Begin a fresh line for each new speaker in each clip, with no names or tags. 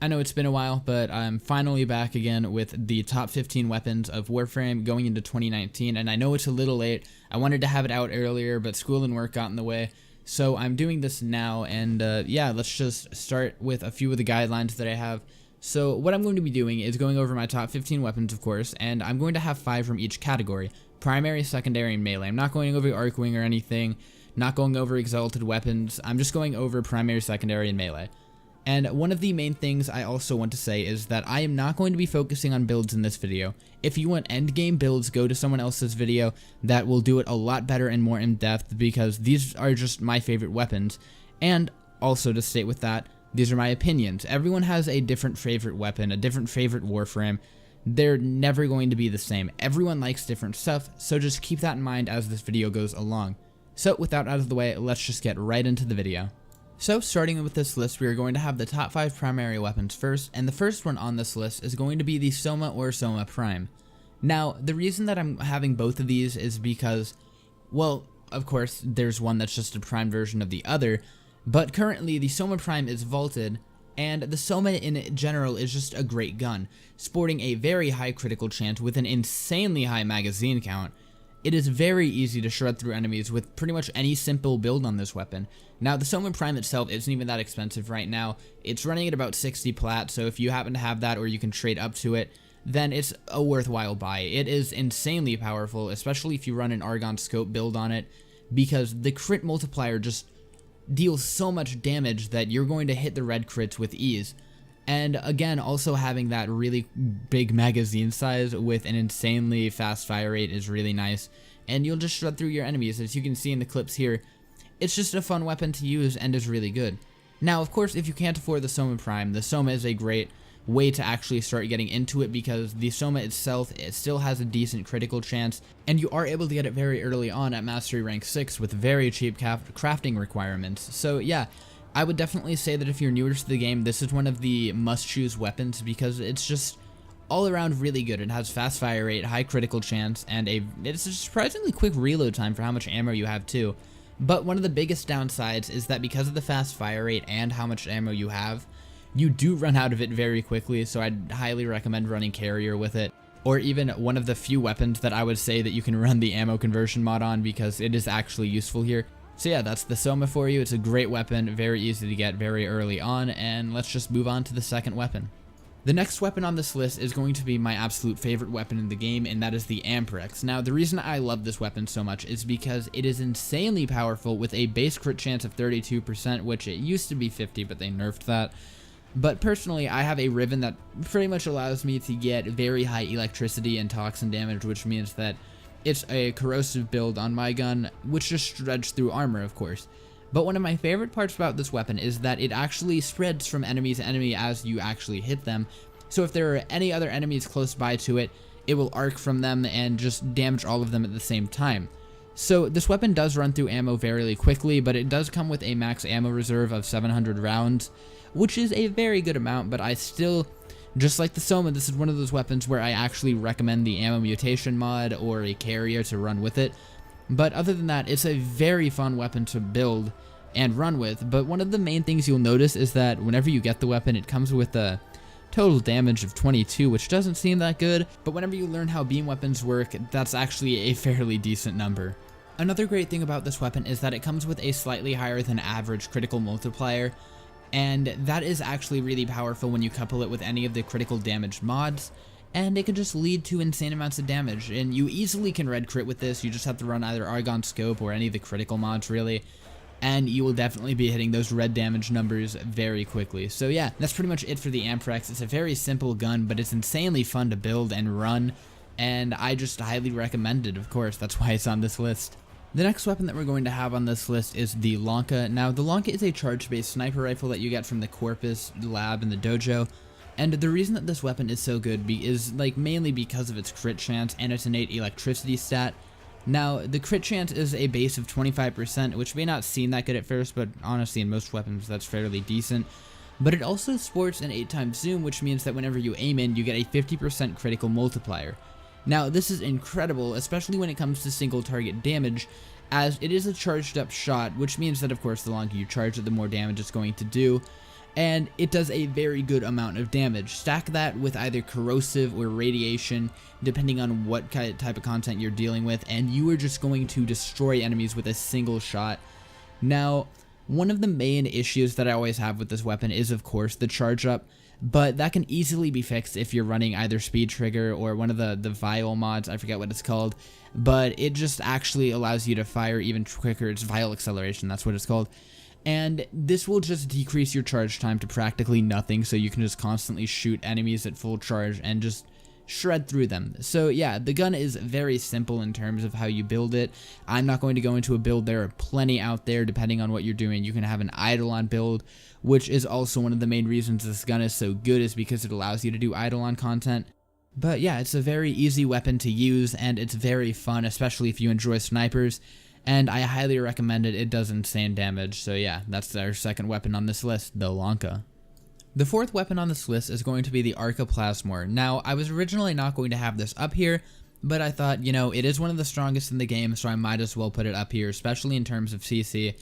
I know it's been a while, but I'm finally back again with the top 15 weapons of Warframe going into 2019, and I know it's a little late. I wanted to have it out earlier, but school and work got in the way, so I'm doing this now, and yeah, let's just start with a few of the guidelines that I have. So what I'm going to be doing is going over my top 15 weapons, of course, and I'm going to have 5 from each category: primary, secondary, and melee. I'm not going over Arcwing or anything, not going over exalted weapons. I'm just going over primary, secondary, and melee. And one of the main things I also want to say is that I am not going to be focusing on builds in this video. If you want endgame builds, go to someone else's video that will do it a lot better and more in depth, because these are just my favorite weapons. And also to state with that, these are my opinions. Everyone has a different favorite weapon, a different favorite Warframe. They're never going to be the same. Everyone likes different stuff, so just keep that in mind as this video goes along. So with that out of the way, let's just get right into the video. So starting with this list, we are going to have the top 5 primary weapons first, and the first one on this list is going to be the Soma or Soma Prime. Now, the reason that I'm having both of these is because, well, of course, there's one that's just a prime version of the other, but currently the Soma Prime is vaulted, and the Soma in general is just a great gun, sporting a very high critical chance with an insanely high magazine count. It is very easy to shred through enemies with pretty much any simple build on this weapon. Now, the Sylvan Prime itself isn't even that expensive right now. It's running at about 60 plat, so if you happen to have that or you can trade up to it, then it's a worthwhile buy. It is insanely powerful, especially if you run an Argon Scope build on it, because the crit multiplier just deals so much damage that you're going to hit the red crits with ease. And again, also having that really big magazine size with an insanely fast fire rate is really nice, and you'll just shred through your enemies. As you can see in the clips here, it's just a fun weapon to use and is really good. Now, of course, if you can't afford the Soma Prime, the Soma is a great way to actually start getting into it, because the Soma itself, it still has a decent critical chance, and you are able to get it very early on at Mastery Rank 6 with very cheap crafting requirements. So yeah, I would definitely say that if you're newer to the game, this is one of the must-choose weapons, because it's just all around really good. It has fast fire rate, high critical chance, and it's a surprisingly quick reload time for how much ammo you have too. But one of the biggest downsides is that because of the fast fire rate and how much ammo you have, you do run out of it very quickly, so I'd highly recommend running Carrier with it, or even one of the few weapons that I would say that you can run the ammo conversion mod on, because it is actually useful here. So yeah, that's the Soma for you. It's a great weapon, very easy to get very early on, and let's just move on to the second weapon. The next weapon on this list is going to be my absolute favorite weapon in the game, and that is the Amprex. Now, the reason I love this weapon so much is because it is insanely powerful with a base crit chance of 32%, which it used to be 50, but they nerfed that. But personally, I have a Riven that pretty much allows me to get very high electricity and toxin damage, which means that it's a corrosive build on my gun, which just shreds through armor, of course. But one of my favorite parts about this weapon is that it actually spreads from enemy to enemy as you actually hit them. So if there are any other enemies close by to it, it will arc from them and just damage all of them at the same time. So this weapon does run through ammo very quickly, but it does come with a max ammo reserve of 700 rounds, which is a very good amount, but I still, just like the Soma, this is one of those weapons where I actually recommend the ammo mutation mod or a carrier to run with it. But other than that, it's a very fun weapon to build and run with. But one of the main things you'll notice is that whenever you get the weapon, it comes with a total damage of 22, which doesn't seem that good, but whenever you learn how beam weapons work, that's actually a fairly decent number. Another great thing about this weapon is that it comes with a slightly higher than average critical multiplier, and that is actually really powerful when you couple it with any of the critical damage mods, and it can just lead to insane amounts of damage. And you easily can red crit with this. You just have to run either Argon Scope or any of the critical mods really, and you will definitely be hitting those red damage numbers very quickly. So yeah, that's pretty much it for the Amprex. It's a very simple gun, but it's insanely fun to build and run, and I just highly recommend it. Of course, that's why it's on this list. The next weapon that we're going to have on this list is the Lanka. Now, the Lanka is a charge-based sniper rifle that you get from the Corpus lab in the dojo, and the reason that this weapon is so good is mainly because of its crit chance and its innate electricity stat. Now, the crit chance is a base of 25%, which may not seem that good at first, but honestly in most weapons that's fairly decent. But it also sports an 8x zoom, which means that whenever you aim in, you get a 50% critical multiplier. Now, this is incredible, especially when it comes to single target damage, as it is a charged up shot, which means that of course the longer you charge it, the more damage it's going to do. and it does a very good amount of damage. Stack that with either corrosive or radiation, depending on what type of content you're dealing with, and you are just going to destroy enemies with a single shot. Now, one of the main issues that I always have with this weapon is, of course, the charge up, but that can easily be fixed if you're running either speed trigger or one of the vial mods. I forget what it's called, but it just actually allows you to fire even quicker. It's vial acceleration, that's what it's called. And this will just decrease your charge time to practically nothing, so you can just constantly shoot enemies at full charge and just shred through them. So yeah, the gun is very simple in terms of how you build it. I'm not going to go into a build. There are plenty out there depending on what you're doing. You can have an Eidolon build, which is also one of the main reasons this gun is so good, is because it allows you to do Eidolon content. But yeah, it's a very easy weapon to use, and it's very fun, especially if you enjoy snipers. And I highly recommend it. It does insane damage. So yeah, that's our second weapon on this list, the Lanka. The fourth weapon on this list is going to be the Arcoplasmor. Now, I was originally not going to have this up here, but I thought, you know, it is one of the strongest in the game, so I might as well put it up here, especially in terms of CC.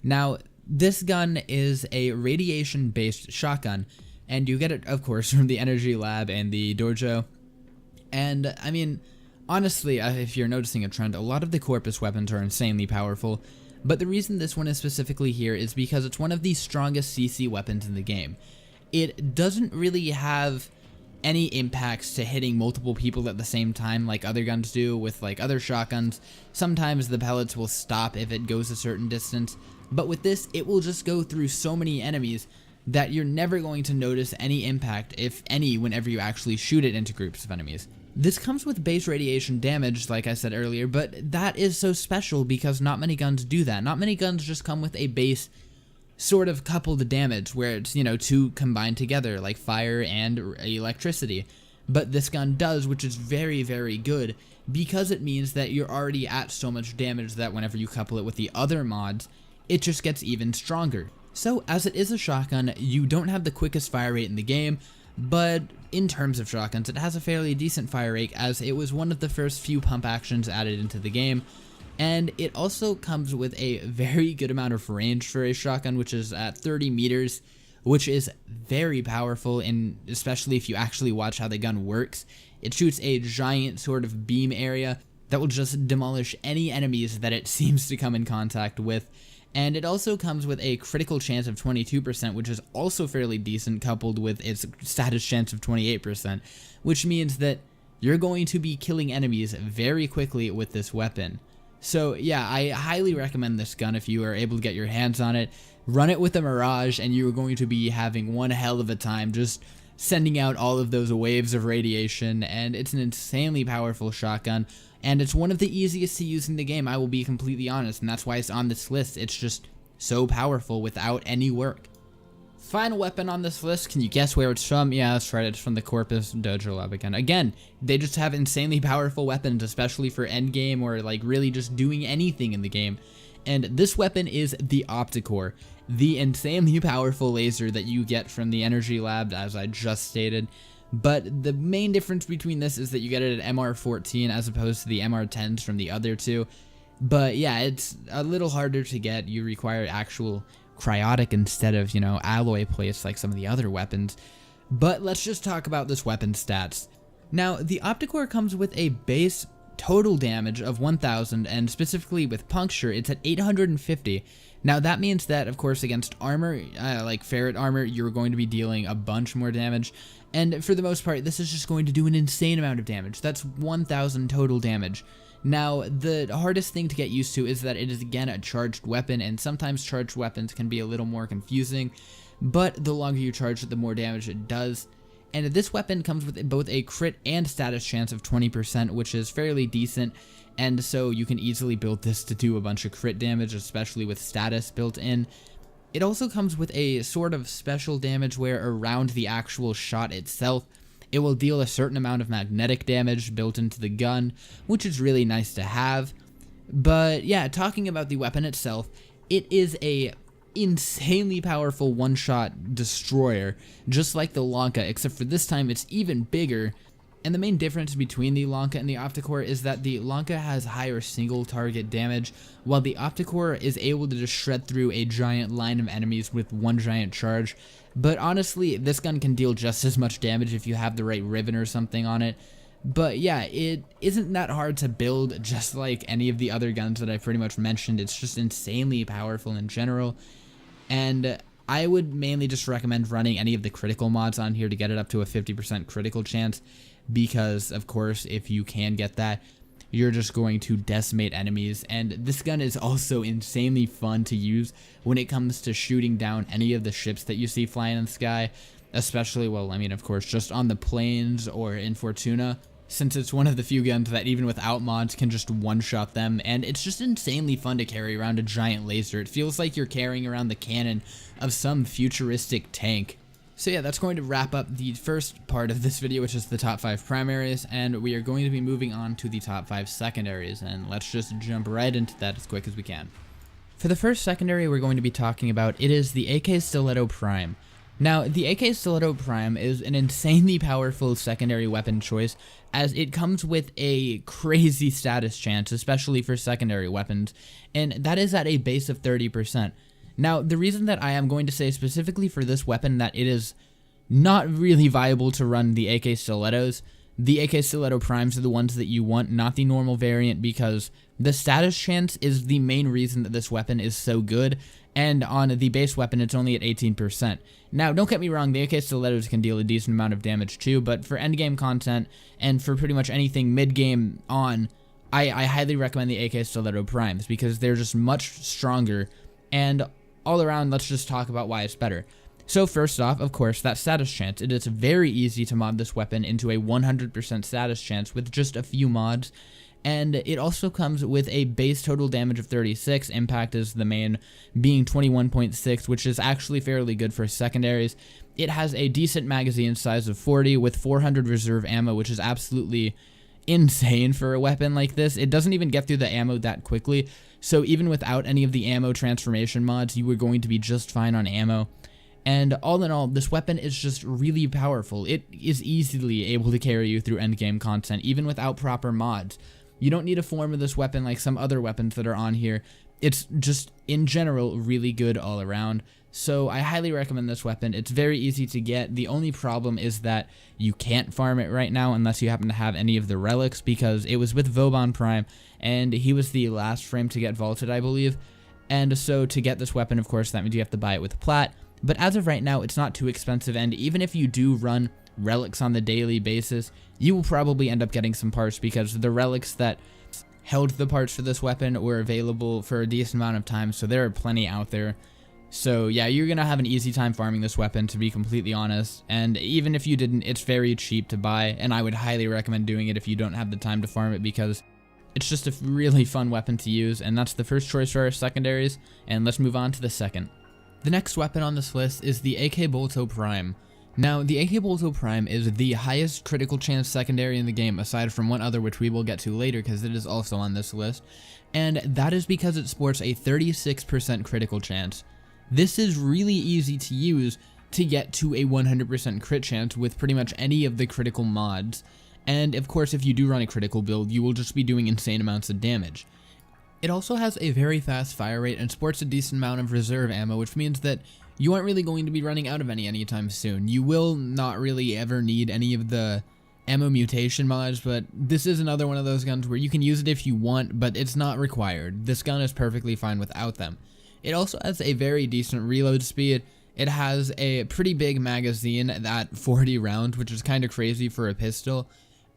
Now, this gun is a radiation-based shotgun, and you get it, of course, from the Energy Lab and the Dojo. And, I mean, honestly, if you're noticing a trend, a lot of the Corpus weapons are insanely powerful, but the reason this one is specifically here is because it's one of the strongest CC weapons in the game. It doesn't really have any impacts to hitting multiple people at the same time like other guns do with like other shotguns. Sometimes the pellets will stop if it goes a certain distance, but with this, it will just go through so many enemies that you're never going to notice any impact, if any, whenever you actually shoot it into groups of enemies. This comes with base radiation damage, like I said earlier, but that is so special because not many guns do that. Not many guns just come with a base sort of coupled damage where it's, you know, two combined together like fire and electricity. But this gun does, which is very, very good because it means that you're already at so much damage that whenever you couple it with the other mods, it just gets even stronger. So as it is a shotgun, you don't have the quickest fire rate in the game, but in terms of shotguns, it has a fairly decent fire rate as it was one of the first few pump actions added into the game. And it also comes with a very good amount of range for a shotgun, which is at 30 meters, which is very powerful, and especially if you actually watch how the gun works. It shoots a giant sort of beam area that will just demolish any enemies that it seems to come in contact with. And it also comes with a critical chance of 22%, which is also fairly decent, coupled with its status chance of 28%, which means that you're going to be killing enemies very quickly with this weapon. So yeah, I highly recommend this gun if you are able to get your hands on it. Run it with a Mirage and you are going to be having one hell of a time just sending out all of those waves of radiation, and it's an insanely powerful shotgun, and it's one of the easiest to use in the game, I will be completely honest, and that's why it's on this list. It's just so powerful without any work. Final weapon on this list, can you guess where it's from? Yeah, that's right, it's from the Corpus Dojo Lab again. Again, they just have insanely powerful weapons, especially for endgame or like really just doing anything in the game. And this weapon is the Opticore, the insanely powerful laser that you get from the Energy Lab, as I just stated. But the main difference between this is that you get it at MR14 as opposed to the MR10s from the other two. But yeah, it's a little harder to get. You require actual cryotic instead of, you know, alloy plates like some of the other weapons. But let's just talk about this weapon's stats. Now, the Opticore comes with a base total damage of 1000, and specifically with puncture, it's at 850. Now, that means that, of course, against armor, like ferret armor, you're going to be dealing a bunch more damage. And for the most part, this is just going to do an insane amount of damage. That's 1000 total damage. Now, the hardest thing to get used to is that it is, again, a charged weapon, and sometimes charged weapons can be a little more confusing, but the longer you charge it, the more damage it does. And this weapon comes with both a crit and status chance of 20%, which is fairly decent, and so you can easily build this to do a bunch of crit damage, especially with status built in. It also comes with a sort of special damage where around the actual shot itself, it will deal a certain amount of magnetic damage built into the gun, which is really nice to have. But yeah, talking about the weapon itself, it is a insanely powerful one-shot destroyer, just like the Lanka, except for this time it's even bigger, And the main difference between the Lanka and the Opticore is that the Lanka has higher single target damage, while the Opticore is able to just shred through a giant line of enemies with one giant charge. But honestly, this gun can deal just as much damage if you have the right ribbon or something on it. But yeah, it isn't that hard to build, just like any of the other guns that I pretty much mentioned. It's just insanely powerful in general. And I would mainly just recommend running any of the critical mods on here to get it up to a 50% critical chance, because of course if you can get that, you're just going to decimate enemies. And this gun is also insanely fun to use when it comes to shooting down any of the ships that you see flying in the sky, especially, well, I mean, of course, just on the plains or in Fortuna, since it's one of the few guns that even without mods can just one-shot them. And it's just insanely fun to carry around a giant laser. It feels like you're carrying around the cannon of some futuristic tank. So yeah, that's going to wrap up the first part of this video, which is the top 5 primaries, and we are going to be moving on to the top 5 secondaries, and let's just jump right into that as quick as we can. For the first secondary we're going to be talking about, it is the AK Stiletto Prime. Now, the AK Stiletto Prime is an insanely powerful secondary weapon choice, as it comes with a crazy status chance, especially for secondary weapons, and that is at a base of 30%. Now, the reason that I am going to say specifically for this weapon that it is not really viable to run the AK Stilettos, the AK Stiletto Primes are the ones that you want, not the normal variant, because the status chance is the main reason that this weapon is so good, and on the base weapon it's only at 18%. Now, don't get me wrong, the AK Stilettos can deal a decent amount of damage too, but for endgame content, and for pretty much anything mid-game on, I highly recommend the AK Stiletto Primes, because they're just much stronger, and all around, let's just talk about why it's better. So first off, of course, that status chance. It is very easy to mod this weapon into a 100% status chance with just a few mods, and it also comes with a base total damage of 36, impact is the main, being 21.6, which is actually fairly good for secondaries. It has a decent magazine size of 40 with 400 reserve ammo, which is absolutely insane for a weapon like this. It doesn't even get through the ammo that quickly, so even without any of the ammo transformation mods, you were going to be just fine on ammo. And all in all, this weapon is just really powerful. It is easily able to carry you through endgame content, even without proper mods. You don't need a form of this weapon like some other weapons that are on here. It's just, in general, really good all around. So I highly recommend this weapon. It's very easy to get. The only problem is that you can't farm it right now unless you happen to have any of the relics, because it was with Vauban Prime, and he was the last frame to get vaulted, I believe. And so to get this weapon, of course, that means you have to buy it with plat. But as of right now, it's not too expensive, and even if you do run relics on the daily basis, you will probably end up getting some parts, because the relics that held the parts for this weapon were available for a decent amount of time, so there are plenty out there. So yeah, you're gonna have an easy time farming this weapon, to be completely honest, and even if you didn't, it's very cheap to buy, and I would highly recommend doing it if you don't have the time to farm it, because it's just a really fun weapon to use. And that's the first choice for our secondaries, and let's move on to the second. The next weapon on this list is the AK Bolto Prime. Now, the AK Bolto Prime is the highest critical chance secondary in the game, aside from one other which we will get to later because it is also on this list, and that is because it sports a 36% critical chance. This is really easy to use to get to a 100% crit chance with pretty much any of the critical mods, and of course if you do run a critical build, you will just be doing insane amounts of damage. It also has a very fast fire rate and sports a decent amount of reserve ammo, which means that you aren't really going to be running out of any anytime soon. You will not really ever need any of the ammo mutation mods, but this is another one of those guns where you can use it if you want, but it's not required. This gun is perfectly fine without them. It also has a very decent reload speed. It has a pretty big magazine at 40 rounds, which is kind of crazy for a pistol.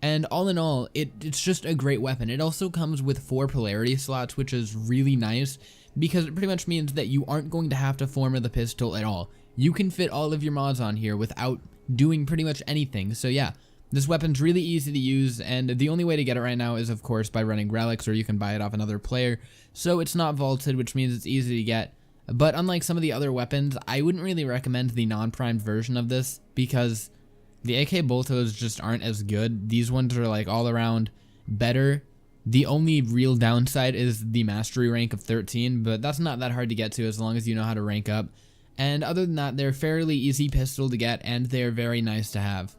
And all in all, it's just a great weapon. It also comes with 4 polarity slots, which is really nice, because it pretty much means that you aren't going to have to form the pistol at all. You can fit all of your mods on here without doing pretty much anything. So yeah, this weapon's really easy to use, and the only way to get it right now is of course by running relics, or you can buy it off another player. So it's not vaulted, which means it's easy to get. But unlike some of the other weapons, I wouldn't really recommend the non-primed version of this, because the AK Boltos just aren't as good. These ones are like all around better. The only real downside is the mastery rank of 13, but that's not that hard to get to as long as you know how to rank up. And other than that, they're fairly easy pistol to get, and they're very nice to have.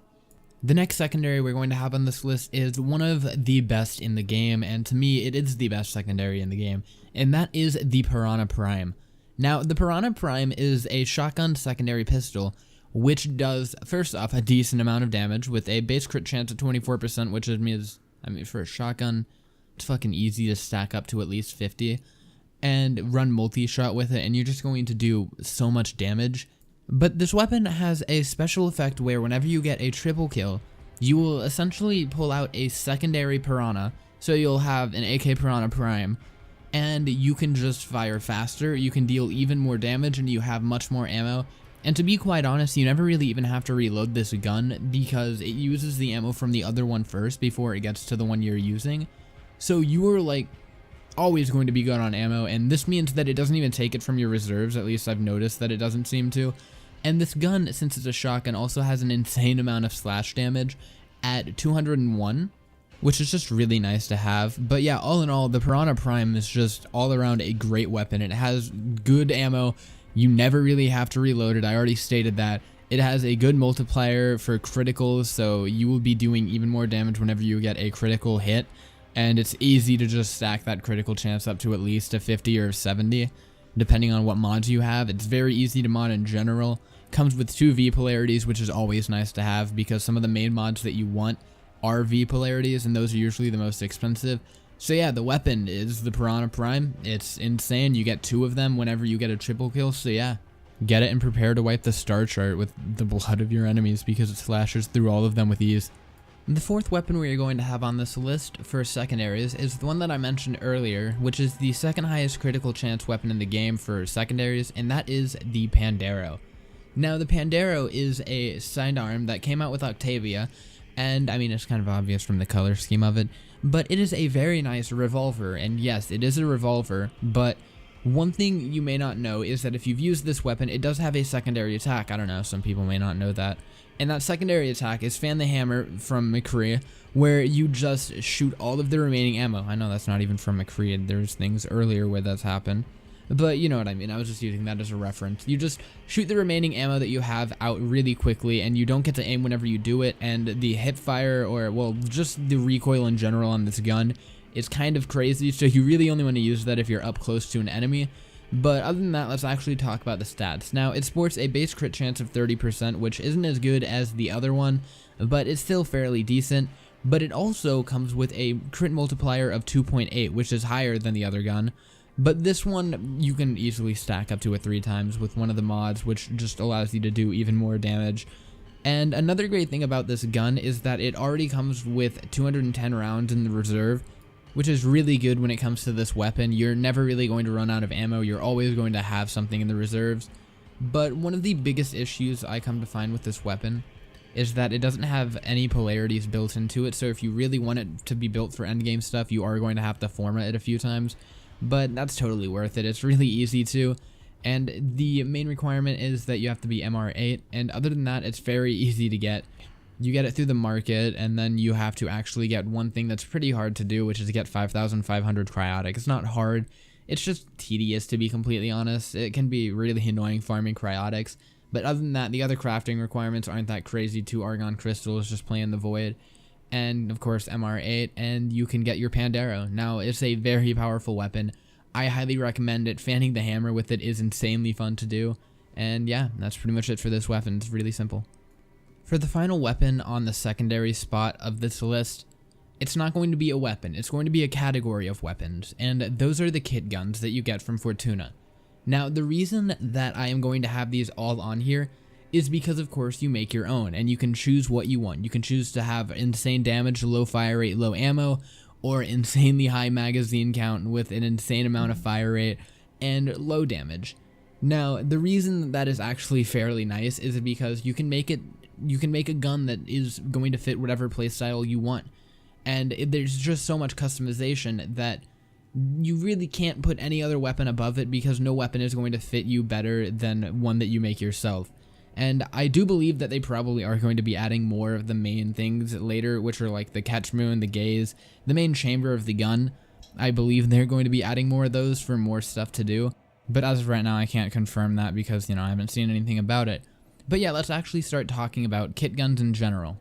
The next secondary we're going to have on this list is one of the best in the game, and to me it is the best secondary in the game, and that is the Piranha Prime. Now, the Piranha Prime is a shotgun secondary pistol, which does, first off, a decent amount of damage with a base crit chance of 24%, which means, for a shotgun, it's fucking easy to stack up to at least 50, and run multi-shot with it, and you're just going to do so much damage. But this weapon has a special effect where whenever you get a triple kill, you will essentially pull out a secondary Piranha, so you'll have an AK Piranha Prime, and you can just fire faster, you can deal even more damage, and you have much more ammo. And to be quite honest, you never really even have to reload this gun because it uses the ammo from the other one first before it gets to the one you're using. So you are like always going to be good on ammo, and this means that it doesn't even take it from your reserves, at least I've noticed that it doesn't seem to. And this gun, since it's a shotgun, also has an insane amount of slash damage at 201, which is just really nice to have. But yeah, all in all, the Piranha Prime is just all around a great weapon. It has good ammo. You never really have to reload it. I already stated that. It has a good multiplier for criticals, so you will be doing even more damage whenever you get a critical hit. And it's easy to just stack that critical chance up to at least a 50 or 70, depending on what mods you have. It's very easy to mod in general. Comes with 2 V polarities, which is always nice to have because some of the main mods that you want are V polarities, and those are usually the most expensive. So yeah, the weapon is the Piranha Prime. It's insane. You get 2 of them whenever you get a triple kill, so yeah. Get it and prepare to wipe the star chart with the blood of your enemies because it slashes through all of them with ease. The fourth weapon we are going to have on this list for secondaries is the one that I mentioned earlier, which is the second highest critical chance weapon in the game for secondaries, and that is the Pandeiro. Now, the Pandeiro is a sidearm that came out with Octavia, and I mean, it's kind of obvious from the color scheme of it, but it is a very nice revolver, and yes, it is a revolver, but one thing you may not know is that if you've used this weapon, it does have a secondary attack. I don't know, some people may not know that. And that secondary attack is Fan the Hammer from McCree, where you just shoot all of the remaining ammo. I know that's not even from McCree, there's things earlier where that's happened. But you know what I mean, I was just using that as a reference. You just shoot the remaining ammo that you have out really quickly, and you don't get to aim whenever you do it, and the hip fire, or well, just the recoil in general on this gun is kind of crazy, so you really only want to use that if you're up close to an enemy. But other than that, let's actually talk about the stats. Now, it sports a base crit chance of 30%, which isn't as good as the other one, but it's still fairly decent. But it also comes with a crit multiplier of 2.8, which is higher than the other gun. But this one, you can easily stack up to it 3 times with one of the mods, which just allows you to do even more damage. And another great thing about this gun is that it already comes with 210 rounds in the reserve, which is really good when it comes to this weapon. You're never really going to run out of ammo. You're always going to have something in the reserves. But one of the biggest issues I come to find with this weapon is that it doesn't have any polarities built into it. So if you really want it to be built for endgame stuff, you are going to have to format it a few times. But that's totally worth it. It's really easy to. And the main requirement is that you have to be MR8. And other than that, it's very easy to get. You get it through the market, and then you have to actually get one thing that's pretty hard to do, which is to get 5,500 cryotic. It's not hard, it's just tedious, to be completely honest. It can be really annoying farming cryotics, but other than that, the other crafting requirements aren't that crazy. 2 argon crystals, just play in the void, and of course MR8, and you can get your Pandeiro. Now, it's a very powerful weapon. I highly recommend it. Fanning the hammer with it is insanely fun to do, and yeah, that's pretty much it for this weapon. It's really simple. For the final weapon on the secondary spot of this list, it's not going to be a weapon, it's going to be a category of weapons, and those are the kit guns that you get from Fortuna. Now, the reason that I am going to have these all on here is because, of course, you make your own, and you can choose what you want. You can choose to have insane damage, low fire rate, low ammo, or insanely high magazine count with an insane amount of fire rate and low damage. Now, the reason that is actually fairly nice is because you can make a gun that is going to fit whatever playstyle you want. And there's just so much customization that you really can't put any other weapon above it because no weapon is going to fit you better than one that you make yourself. And I do believe that they probably are going to be adding more of the main things later, which are like the catch moon, the gaze, the main chamber of the gun. I believe they're going to be adding more of those for more stuff to do. But as of right now, I can't confirm that because, I haven't seen anything about it. But yeah, let's actually start talking about kit guns in general.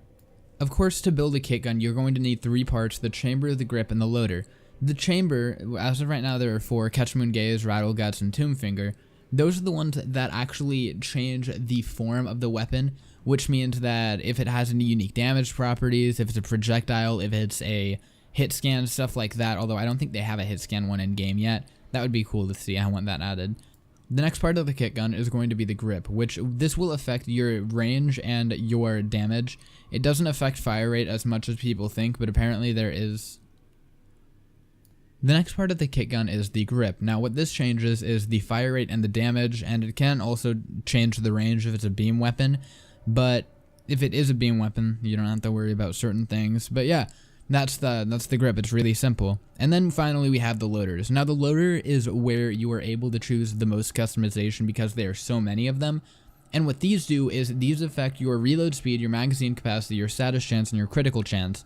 Of course, to build a kit gun, you're going to need 3 parts: the chamber, the grip, and the loader. The chamber, as of right now, there are 4: Catch Moon Gaze, Rattle Guts, and Tomb Finger. Those are the ones that actually change the form of the weapon, which means that if it has any unique damage properties, if it's a projectile, if it's a hit scan, stuff like that, although I don't think they have a hit scan one in game yet. That would be cool to see. I want that added. The next part of the kit gun is going to be the grip, which this will affect your range and your damage. It doesn't affect fire rate as much as people think, but apparently there is. The next part of the kit gun is the grip. Now what this changes is the fire rate and the damage, and it can also change the range if it's a beam weapon, but if it is a beam weapon, you don't have to worry about certain things. But yeah, that's the grip. It's really simple. And then finally we have the loaders. Now the loader is where you are able to choose the most customization because there are so many of them. And what these do is these affect your reload speed, your magazine capacity, your status chance, and your critical chance.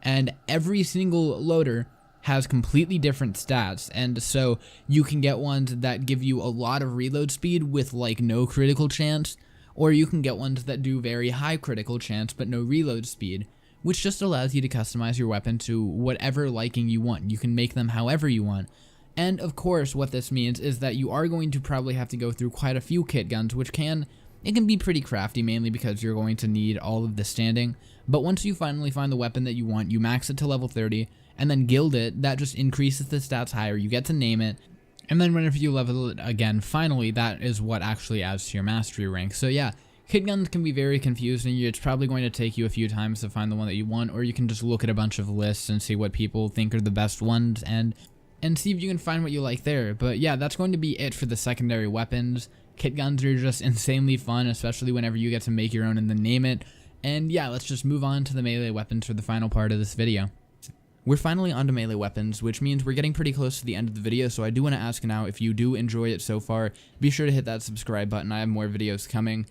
And every single loader has completely different stats, and so you can get ones that give you a lot of reload speed with like no critical chance, or you can get ones that do very high critical chance but no reload speed, which just allows you to customize your weapon to whatever liking you want. You can make them however you want. And of course what this means is that you are going to probably have to go through quite a few kit guns, which can be pretty crafty, mainly because you're going to need all of the standing. But once you finally find the weapon that you want, you max it to level 30 and then guild it. That just increases the stats higher. You get to name it, and then whenever you level it again, finally, that is what actually adds to your mastery rank. So yeah, kit guns can be very confusing. It's probably going to take you a few times to find the one that you want, or you can just look at a bunch of lists and see what people think are the best ones and see if you can find what you like there. But yeah, that's going to be it for the secondary weapons. Kit guns are just insanely fun, especially whenever you get to make your own and then name it. And yeah, let's just move on to the melee weapons for the final part of this video. We're finally on to melee weapons, which means we're getting pretty close to the end of the video, so I do want to ask now, if you do enjoy it so far, be sure to hit that subscribe button. I have more videos coming.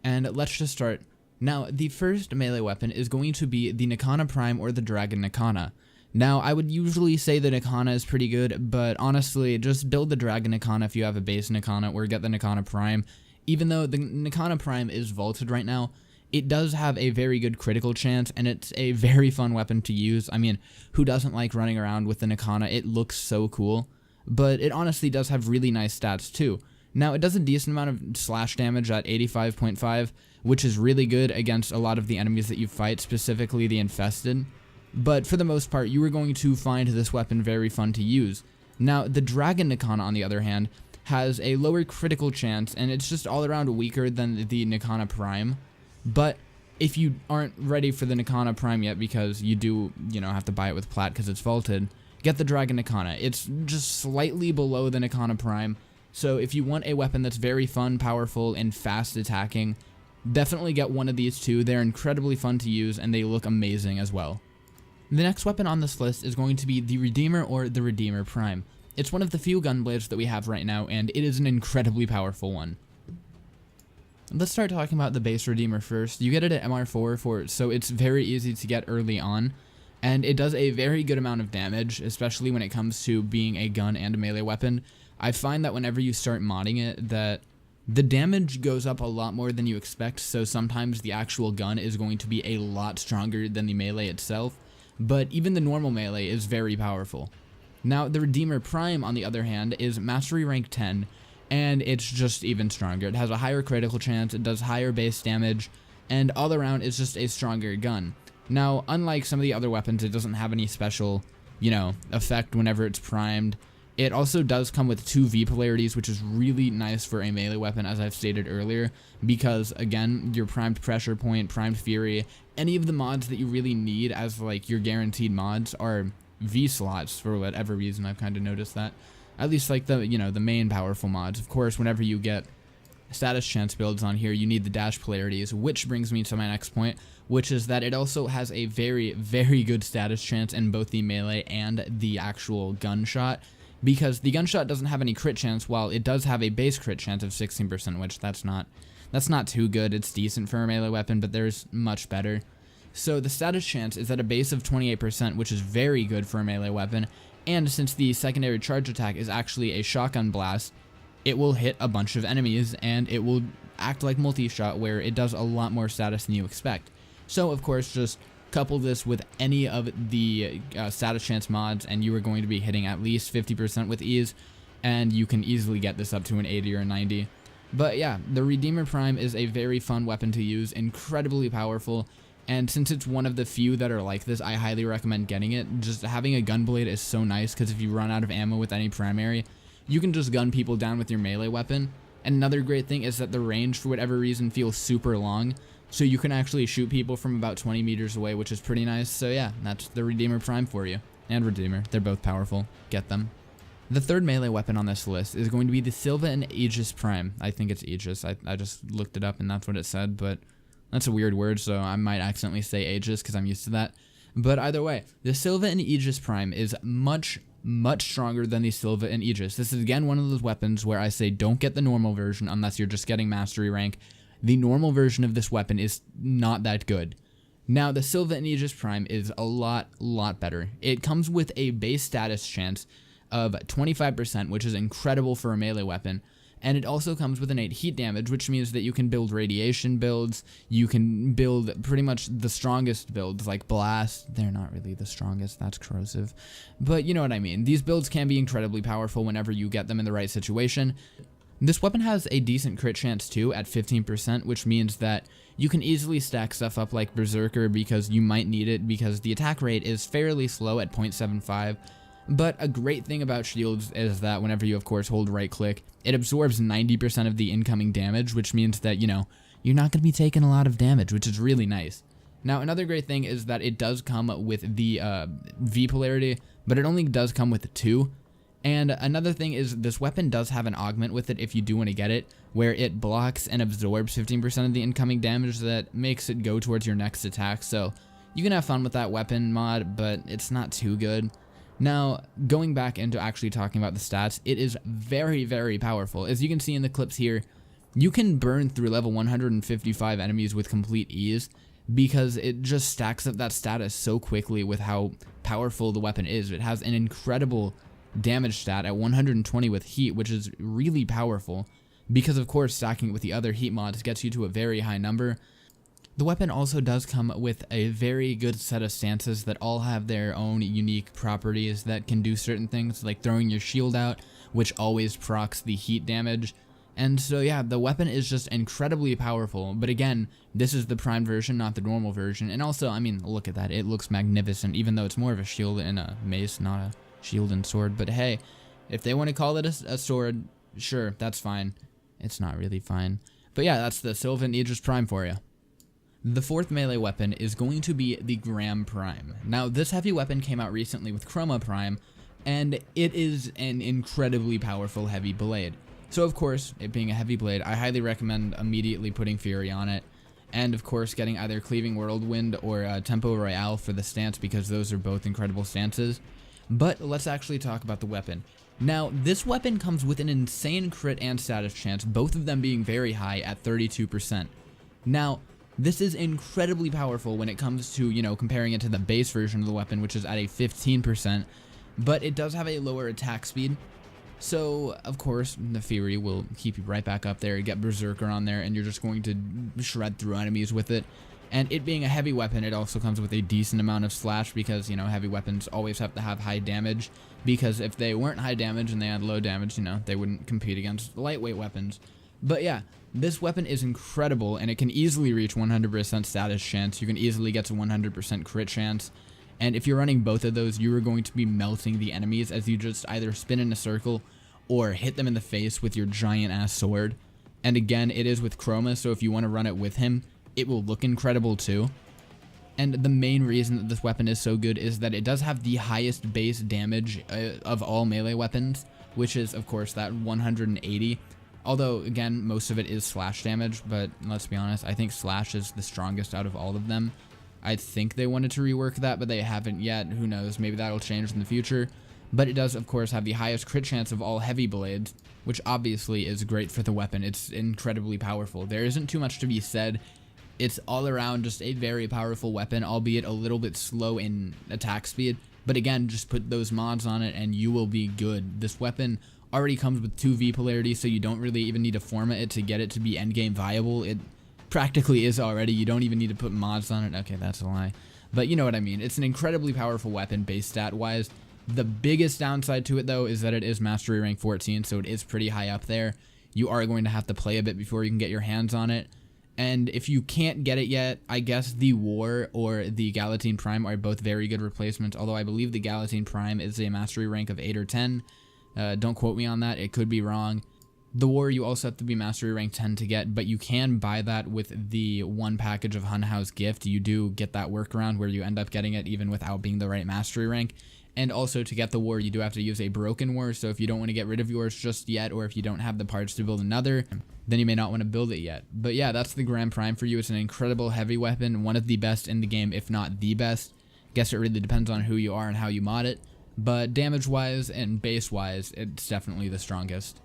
And let's just start. Now, the first melee weapon is going to be the Piranha Prime or the Dragon Piranha. Now, I would usually say the Piranha is pretty good, but honestly, just build the Dragon Piranha if you have a base Piranha, or get the Piranha Prime. Even though the Piranha Prime is vaulted right now, it does have a very good critical chance, and it's a very fun weapon to use. I mean, who doesn't like running around with the Piranha? It looks so cool, but it honestly does have really nice stats too. Now, it does a decent amount of slash damage at 85.5, which is really good against a lot of the enemies that you fight, specifically the infested. But for the most part, you are going to find this weapon very fun to use. Now, the Dragon Piranha, on the other hand, has a lower critical chance, and it's just all around weaker than the Piranha Prime. But if you aren't ready for the Piranha Prime yet, because you do, have to buy it with plat because it's vaulted, get the Dragon Piranha. It's just slightly below the Piranha Prime. So if you want a weapon that's very fun, powerful, and fast attacking, definitely get one of these two. They're incredibly fun to use, and they look amazing as well. The next weapon on this list is going to be the Redeemer or the Redeemer Prime. It's one of the few gunblades that we have right now, and it is an incredibly powerful one. Let's start talking about the base Redeemer first. You get it at MR4, so it's very easy to get early on, and it does a very good amount of damage, especially when it comes to being a gun and a melee weapon. I find that whenever you start modding it, that the damage goes up a lot more than you expect, so sometimes the actual gun is going to be a lot stronger than the melee itself, but even the normal melee is very powerful. Now, the Redeemer Prime, on the other hand, is Mastery Rank 10, and it's just even stronger. It has a higher critical chance, it does higher base damage, and all around it's just a stronger gun. Now, unlike some of the other weapons, it doesn't have any special, effect whenever it's primed. It also does come with 2 V polarities, which is really nice for a melee weapon, as I've stated earlier, because, again, your primed pressure point, primed fury, any of the mods that you really need as, your guaranteed mods are V slots for whatever reason. I've kind of noticed that. At least, the main powerful mods. Of course, whenever you get status chance builds on here, you need the dash polarities, which brings me to my next point, which is that it also has a very, very good status chance in both the melee and the actual gunshot, because the gunshot doesn't have any crit chance, while it does have a base crit chance of 16%, which that's not too good. It's decent for a melee weapon, but there's much better. So the status chance is at a base of 28%, which is very good for a melee weapon, and since the secondary charge attack is actually a shotgun blast, it will hit a bunch of enemies, and it will act like multi-shot, where it does a lot more status than you expect. So, of course, just Couple this with any of the status chance mods, and you are going to be hitting at least 50% with ease, and you can easily get this up to an 80 or a 90. But yeah, the Redeemer Prime is a very fun weapon to use, incredibly powerful, and since it's one of the few that are like this, I highly recommend getting it. Just having a gunblade is so nice, because if you run out of ammo with any primary, you can just gun people down with your melee weapon. And another great thing is that the range, for whatever reason, feels super long, so you can actually shoot people from about 20 meters away, which is pretty nice. So yeah, that's the Redeemer Prime for you. And Redeemer, they're both powerful. Get them. The third melee weapon on this list is going to be the Sylvan Aegis Prime. I think it's Aegis. I just looked it up and that's what it said, but that's a weird word, so I might accidentally say Aegis because I'm used to that. But either way, the Sylvan Aegis Prime is much stronger than the Sylvan Aegis. This is again one of those weapons where I say don't get the normal version unless you're just getting mastery rank. The normal version of this weapon is not that good. Now, the Sylvan Aegis Prime is a lot better. It comes with a base status chance of 25%, which is incredible for a melee weapon, and it also comes with innate heat damage, which means that you can build radiation builds, you can build pretty much the strongest builds, like Blast. They're not really the strongest, that's corrosive, but you know what I mean. These builds can be incredibly powerful whenever you get them in the right situation. This weapon has a decent crit chance too at 15%, which means that you can easily stack stuff up like Berserker because you might need it because the attack rate is fairly slow at 0.75. But a great thing about shields is that whenever you, of course, hold right click, it absorbs 90% of the incoming damage, which means that, you know, you're not going to be taking a lot of damage, which is really nice. Now, another great thing is that it does come with the V polarity, but it only does come with 2. And another thing is this weapon does have an augment with it if you do want to get it, where it blocks and absorbs 15% of the incoming damage that makes it go towards your next attack. So you can have fun with that weapon mod, but it's not too good. Now, going back into actually talking about the stats, it is very powerful. As you can see in the clips here, you can burn through level 155 enemies with complete ease because it just stacks up that status so quickly with how powerful the weapon is. It has an incredible damage stat at 120 with heat, which is really powerful because, of course, stacking it with the other heat mods gets you to a very high number. The weapon also does come with a very good set of stances that all have their own unique properties that can do certain things, like throwing your shield out, which always procs the heat damage. And so yeah, the weapon is just incredibly powerful, but again, this is the prime version, not the normal version. And also, I mean, look at that, it looks magnificent, even though it's more of a shield and a mace, not a shield and sword. But hey, if they want to call it a sword, sure, that's fine. It's not really fine. But yeah, that's the Sylvan Aegis Prime for you. The fourth melee weapon is going to be the Gram Prime. Now, this heavy weapon came out recently with Chroma Prime, and it is an incredibly powerful heavy blade. So of course, it being a heavy blade, I highly recommend immediately putting Fury on it, and of course getting either Cleaving Whirlwind or Tempo Royale for the stance, because those are both incredible stances. But let's actually talk about the weapon. Now, this weapon comes with an insane crit and status chance, both of them being very high at 32%. Now, this is incredibly powerful when it comes to, you know, comparing it to the base version of the weapon, which is at a 15%, but it does have a lower attack speed. So, of course, the Fury will keep you right back up there, get Berserker on there, and you're just going to shred through enemies with it. And it being a heavy weapon, it also comes with a decent amount of slash because, you know, heavy weapons always have to have high damage, because if they weren't high damage and they had low damage, you know, they wouldn't compete against lightweight weapons. But yeah, this weapon is incredible, and it can easily reach 100% status chance. You can easily get to 100% crit chance. And if you're running both of those, you are going to be melting the enemies as you just either spin in a circle or hit them in the face with your giant ass sword. And again, it is with Chroma, so if you want to run it with him, it will look incredible too. And the main reason that this weapon is so good is that it does have the highest base damage of all melee weapons, which is, of course, that 180. Although, again, most of it is slash damage, but let's be honest, I think slash is the strongest out of all of them. I think they wanted to rework that, but they haven't yet. Who knows? Maybe that'll change in the future. But it does, of course, have the highest crit chance of all heavy blades, which obviously is great for the weapon. It's incredibly powerful. There isn't too much to be said. It's all around just a very powerful weapon, albeit a little bit slow in attack speed. But again, just put those mods on it and you will be good. This weapon already comes with 2 V polarity, so you don't really even need to format it to get it to be endgame viable. It practically is already. You don't even need to put mods on it. Okay, that's a lie. but you know what I mean. It's an incredibly powerful weapon base stat wise. The biggest downside to it though is that it is mastery rank 14, so it is pretty high up there. You are going to have to play a bit before you can get your hands on it. And if you can't get it yet, I guess the War or the Galatine Prime are both very good replacements, although I believe the Galatine Prime is a mastery rank of 8 or 10. Don't quote me on that, it could be wrong. The War you also have to be mastery rank 10 to get, but you can buy that with the one package of Hunhouse Gift. You do get that workaround where you end up getting it even without being the right mastery rank. And also to get the War, you do have to use a broken War, so if you don't want to get rid of yours just yet, or if you don't have the parts to build another, then you may not want to build it yet. But yeah, that's the Grand Prime for you. It's an incredible heavy weapon, one of the best in the game, if not the best. Guess it really depends on who you are and how you mod it, but damage-wise and base-wise, it's definitely the strongest.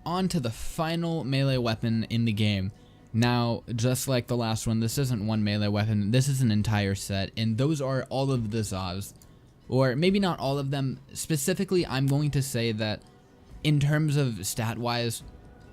On to the final melee weapon in the game. Now, just like the last one, this isn't one melee weapon, this is an entire set, and those are all of the Zas. Or maybe not all of them. Specifically, I'm going to say that in terms of stat-wise,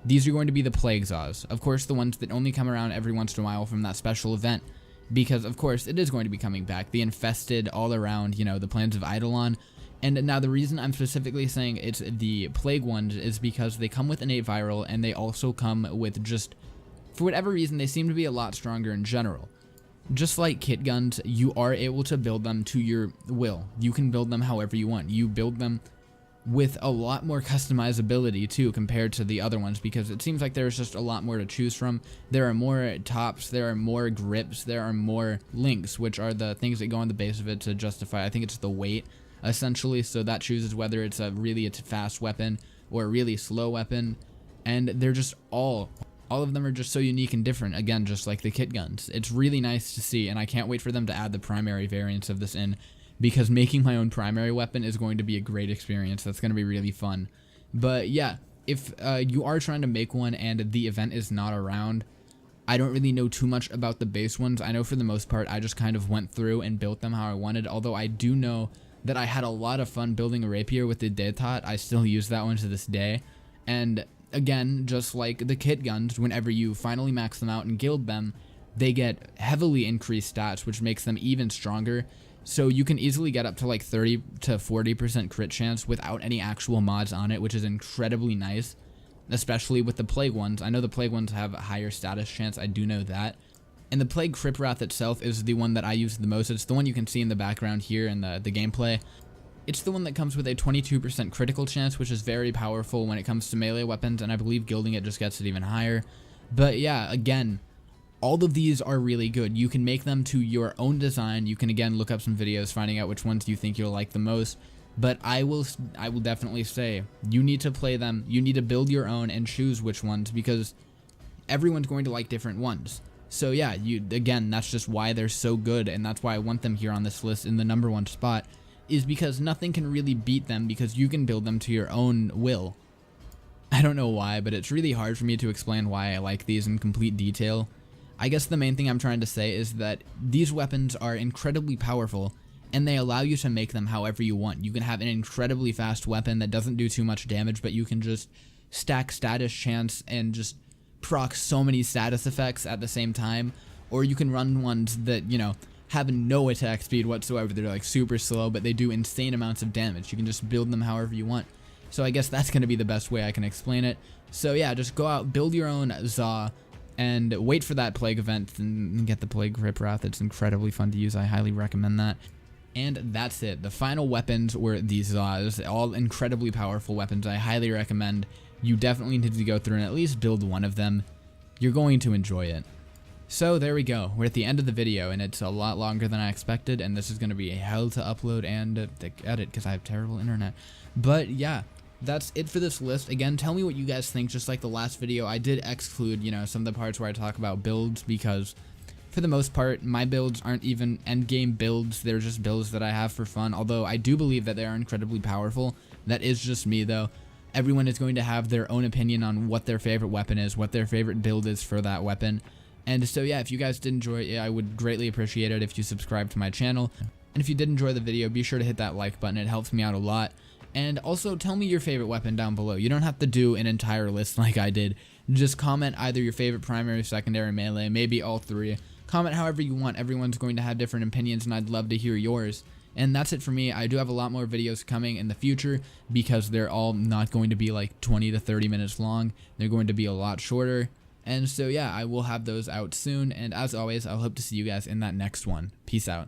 these are going to be the Plague Zas. Of course, the ones that only come around every once in a while from that special event. Because, of course, it is going to be coming back. The infested all around, you know, the Plains of Eidolon. And now the reason I'm specifically saying it's the Plague ones is because they come with innate viral, and they also come with just, for whatever reason, they seem to be a lot stronger in general. Just like kit guns, you are able to build them to your will. You can build them however you want. You build them with a lot more customizability too compared to the other ones, because it seems like there's just a lot more to choose from. There are more tops, there are more grips, there are more links, which are the things that go on the base of it to justify, I think it's the weight, essentially, so that chooses whether it's a really fast weapon or a really slow weapon, and they're just all of them are just so unique and different, again, just like the kit guns. It's really nice to see, and I can't wait for them to add the primary variants of this in, because making my own primary weapon is going to be a great experience. That's going to be really fun. But yeah, if you are trying to make one and the event is not around, I don't really know too much about the base ones. I know for the most part, I just kind of went through and built them how I wanted, although I do know that I had a lot of fun building a rapier with the Detat. I still use that one to this day, and again, just like the kit guns, whenever you finally max them out and guild them, they get heavily increased stats, which makes them even stronger. So you can easily get up to like 30 to 40% crit chance without any actual mods on it, which is incredibly nice, especially with the Plague ones. I know the Plague ones have a higher status chance, I do know that. And the Plague Crit Wrath itself is the one that I use the most. It's the one you can see in the background here in the gameplay. It's the one that comes with a 22% critical chance, which is very powerful when it comes to melee weapons, and I believe gilding it just gets it even higher. But yeah, again, all of these are really good. You can make them to your own design. You can again look up some videos finding out which ones you think you'll like the most. But I will definitely say you need to play them. You need to build your own and choose which ones, because everyone's going to like different ones. So yeah, again, that's just why they're so good, and that's why I want them here on this list in the #1 spot. Is because nothing can really beat them, because you can build them to your own will. I don't know why, but it's really hard for me to explain why I like these in complete detail. I guess the main thing I'm trying to say is that these weapons are incredibly powerful, and they allow you to make them however you want. You can have an incredibly fast weapon that doesn't do too much damage, but you can just stack status chance and just proc so many status effects at the same time, or you can run ones that, you know, have no attack speed whatsoever. They're like super slow, but they do insane amounts of damage. You can just build them however you want. So I guess that's going to be the best way I can explain it. So yeah, just go out, build your own Za, and wait for that Plague event and get the Plague Crit Wrath. It's incredibly fun to use. I highly recommend that. And that's it. The final weapons were these Zas, all incredibly powerful weapons. I highly recommend you definitely need to go through and at least build one of them. You're going to enjoy it. So there we go, we're at the end of the video, and it's a lot longer than I expected, and this is going to be a hell to upload and edit because I have terrible internet. But yeah, that's it for this list. Again, tell me what you guys think. Just like the last video, I did exclude, you know, some of the parts where I talk about builds, because for the most part, my builds aren't even endgame builds. They're just builds that I have for fun, although I do believe that they are incredibly powerful. That is just me, though. Everyone is going to have their own opinion on what their favorite weapon is, what their favorite build is for that weapon. And so yeah, if you guys did enjoy it, I would greatly appreciate it if you subscribe to my channel. And if you did enjoy the video, be sure to hit that like button. It helps me out a lot. And also, tell me your favorite weapon down below. You don't have to do an entire list like I did. Just comment either your favorite primary, secondary, melee, maybe all three. comment however you want. Everyone's going to have different opinions, and I'd love to hear yours. And that's it for me. I do have a lot more videos coming in the future because they're all not going to be like 20 to 30 minutes long. They're going to be a lot shorter. And so yeah, I will have those out soon. And as always, I'll hope to see you guys in that next one. Peace out.